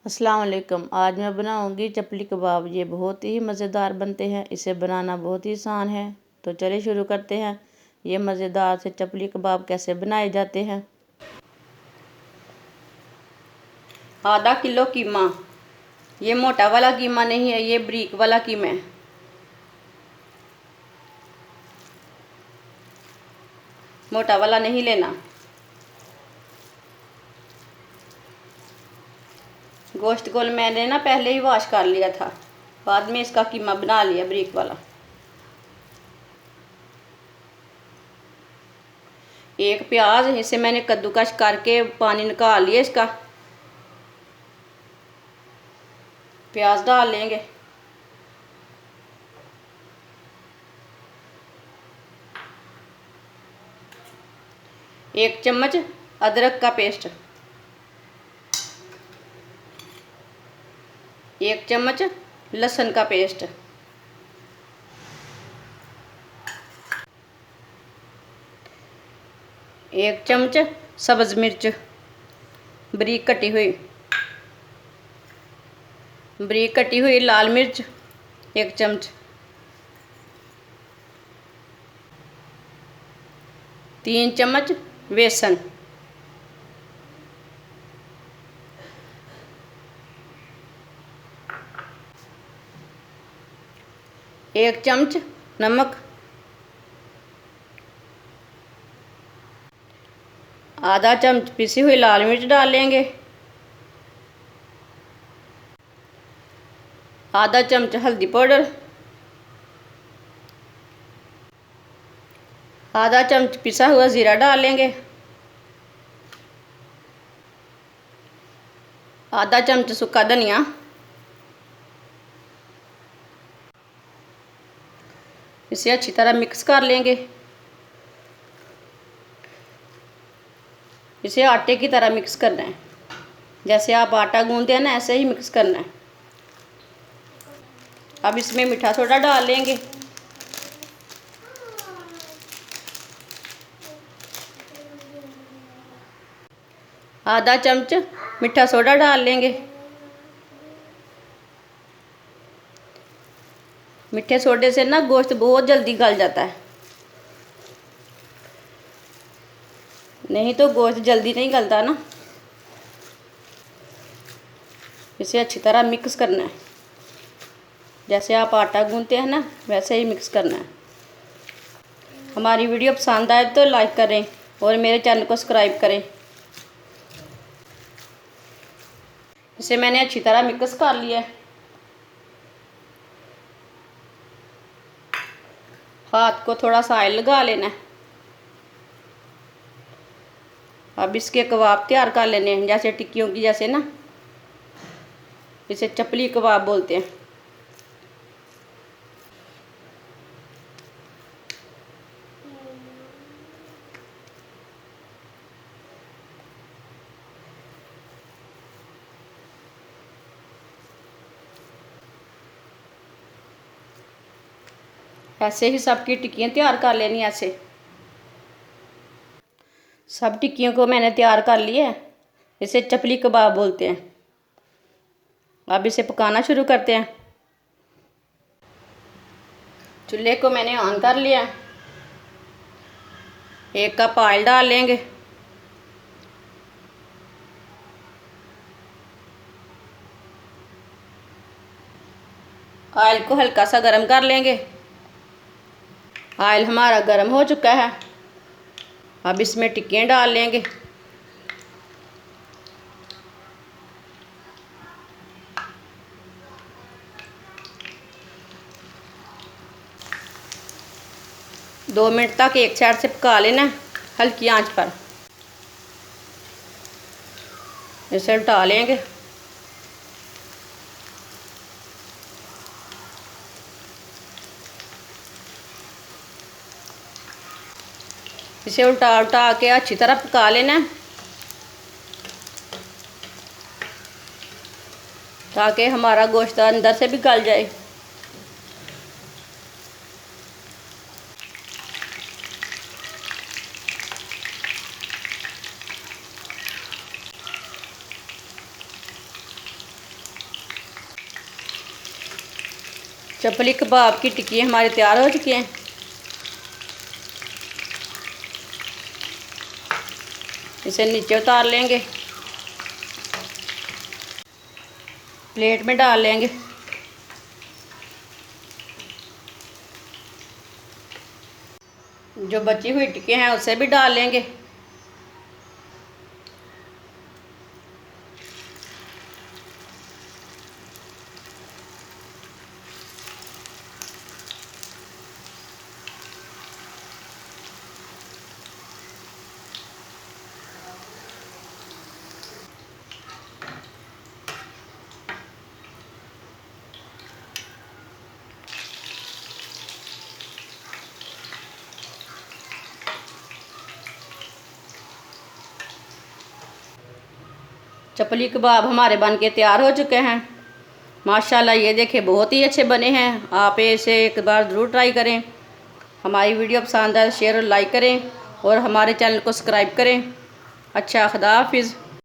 अस्सलाम वालेकुम। आज मैं बनाऊंगी चपली कबाब। ये बहुत ही मज़ेदार बनते हैं। इसे बनाना बहुत ही आसान है। तो चलिए शुरू करते हैं। ये मज़ेदार से चपली कबाब कैसे बनाए जाते हैं। आधा किलो कीमा। ये मोटा वाला कीमा नहीं है, ये बारीक वाला कीमा है। मोटा वाला नहीं लेना। गोश्त को मैंने ना पहले ही वॉश कर लिया था, बाद में इसका कीमा बना लिया बारीक वाला। एक प्याज, इसे मैंने कद्दूकस करके पानी निकाल लिया इसका। प्याज डाल लेंगे। एक चम्मच अदरक का पेस्ट, एक चम्मच लहसुन का पेस्ट, एक चम्मच सब्ज मिर्च बारीक कटी हुई, बारीक कटी हुई लाल मिर्च एक चम्मच, 3 चम्मच बेसन, एक चम्मच नमक, आधा चम्मच पिसी हुई लाल मिर्च डाल लेंगे, आधा चम्मच हल्दी पाउडर, आधा चम्मच पिसा हुआ ज़ीरा डाल लेंगे, आधा चम्मच सूखा धनिया, इसे अच्छी तरह मिक्स कर लेंगे। इसे आटे की तरह मिक्स करना है। जैसे आप आटा गूंदते हैं ना, ऐसे ही मिक्स करना है। अब इसमें मीठा सोडा डाल लेंगे। आधा चम्मच मीठा सोडा डाल लेंगे। मीठे सोडे से ना गोश्त बहुत जल्दी गल जाता है, नहीं तो गोश्त जल्दी नहीं गलता ना। इसे अच्छी तरह मिक्स करना है। जैसे आप आटा गूंदते हैं ना, वैसे ही मिक्स करना है। हमारी वीडियो पसंद आए तो लाइक करें और मेरे चैनल को सब्सक्राइब करें। इसे मैंने अच्छी तरह मिक्स कर लिया है। हाथ को थोड़ा सा ऑयल लगा लेना है। अब इसके कबाब तैयार कर लेने हैं, जैसे टिक्कियों की जैसे ना। इसे चपली कबाब बोलते हैं। ऐसे ही सबकी टिक्कियाँ तैयार कर लेनी। ऐसे सब टिक्कियों को मैंने तैयार कर लिया है। इसे चपली कबाब बोलते हैं। अब इसे पकाना शुरू करते हैं। चूल्हे को मैंने ऑन कर लिया। 1 कप ऑयल डाल लेंगे। ऑयल को हल्का सा गर्म कर लेंगे। ऑयल हमारा गर्म हो चुका है। अब इसमें टिक्कियाँ डाल लेंगे। दो मिनट तक एक साइड से पका लेना, हल्की आंच पर। इसे उल्टा लेंगे। इसे उल्टा उल्टा के अच्छी तरह पका लेना, ताकि हमारा गोश्त अंदर से भी गल जाए। चपली कबाब की टिक्की हमारी तैयार हो चुकी हैं। इसे नीचे उतार लेंगे, प्लेट में डाल लेंगे। जो बची हुई टिक्की हैं उसे भी डाल लेंगे। चपली कबाब हमारे बन के तैयार हो चुके हैं। माशाल्लाह, ये देखें बहुत ही अच्छे बने हैं। आप इसे एक बार ज़रूर ट्राई करें। हमारी वीडियो पसंद आए तो शेयर और लाइक करें और हमारे चैनल को सब्सक्राइब करें। अच्छा, खुदा हाफिज़।